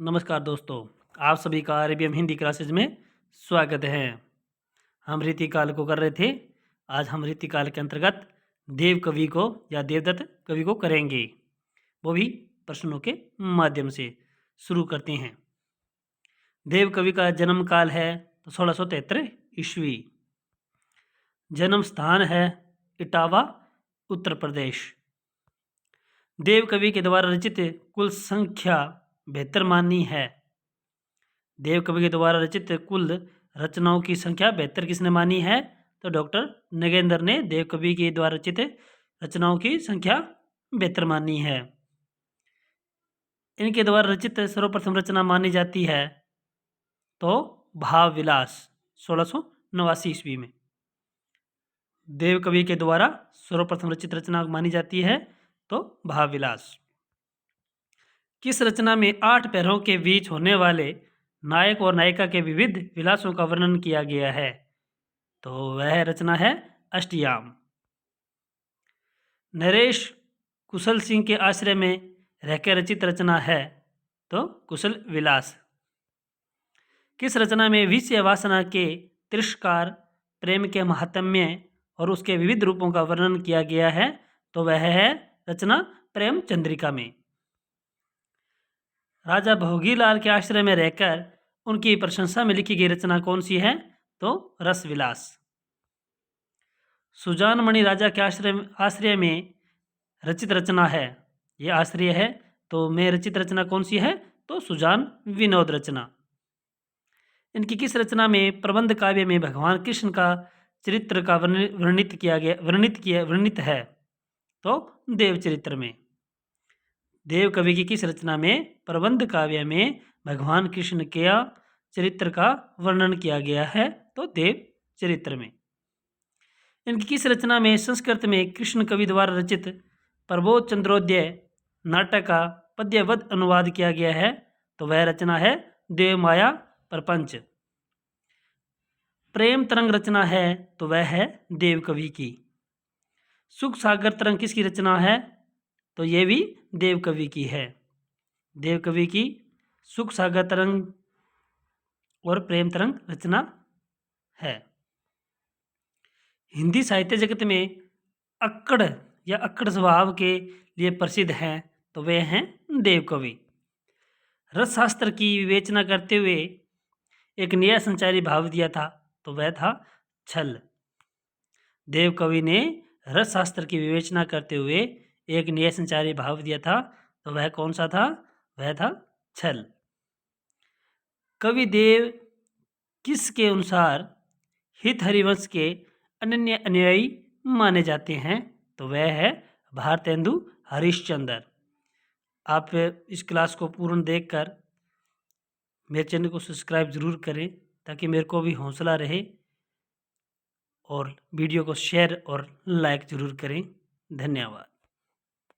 नमस्कार दोस्तों, आप सभी का आरबीएम हिंदी क्लासेज में स्वागत है। हम रीतिकाल को कर रहे थे। आज हम रीतिकाल के अंतर्गत देव कवि को या देवदत्त कवि को करेंगे, वो भी प्रश्नों के माध्यम से। शुरू करते हैं। देव कवि का जन्म काल है तो 1673 ईस्वी। जन्म स्थान है इटावा, उत्तर प्रदेश। देव कवि के द्वारा रचित कुल संख्या 72 मानी है। देव कवि के द्वारा रचित कुल रचनाओं की संख्या 72 किसने मानी है? तो डॉक्टर नगेंद्र ने देव कवि के द्वारा रचित रचनाओं की संख्या 72 मानी है। इनके द्वारा रचित सर्वप्रथम रचना मानी जाती है तो भाव विलास 1689 ईस्वी में देव कवि के द्वारा सर्वप्रथम रचित रचना मानी जाती है तो भाव विलास। किस रचना में 8 पैरों के बीच होने वाले नायक और नायिका के विविध विलासों का वर्णन किया गया है? तो वह रचना है अष्टयाम। नरेश कुशल सिंह के आश्रय में रहकर रचित रचना है तो कुशल विलास। किस रचना में विषय वासना के तिरस्कार, प्रेम के महात्म्य और उसके विविध रूपों का वर्णन किया गया है? तो वह है रचना प्रेम चंद्रिका में। राजा भोगीलाल के आश्रय में रहकर उनकी प्रशंसा में लिखी गई रचना कौन सी है? तो रस विलास। सुजान मणि राजा के आश्रय में रचित रचना है। ये आश्रय है तो में रचित रचना कौन सी है? तो सुजान विनोद रचना। इनकी किस रचना में प्रबंध काव्य में भगवान कृष्ण का चरित्र का वर्णित है? तो देवचरित्र में। देव कवि की किस रचना में प्रबंध काव्य में भगवान कृष्ण के चरित्र का वर्णन किया गया है? तो देव चरित्र में। इनकी किस रचना में संस्कृत में कृष्ण कवि द्वारा रचित प्रबोध चंद्रोदय नाटक का पद्यवध अनुवाद किया गया है? तो वह रचना है देवमाया प्रपंच। प्रेम तरंग रचना है तो वह है देव कवि की। सुख सागर तरंग किसकी रचना है? तो यह भी देव कवि की है। देव कवि की सुख सागर तरंग और प्रेम तरंग रचना है। हिंदी साहित्य जगत में अक्कड़ या अक्कड़ स्वभाव के लिए प्रसिद्ध हैं तो वे हैं देव कवि। रस शास्त्र की विवेचना करते हुए एक नया संचारी भाव दिया था तो वह था छल। देव कवि ने रस शास्त्र की विवेचना करते हुए एक नया संचारी भाव दिया था तो वह कौन सा था? वह था छल। कवि देव किसके अनुसार हित हरिवंश के अनन्य अनुयायी माने जाते हैं? तो वह है भारतेंदु हरिश्चंद्र। आप इस क्लास को पूर्ण देखकर मेरे चैनल को सब्सक्राइब ज़रूर करें ताकि मेरे को भी हौसला रहे, और वीडियो को शेयर और लाइक ज़रूर करें। धन्यवाद।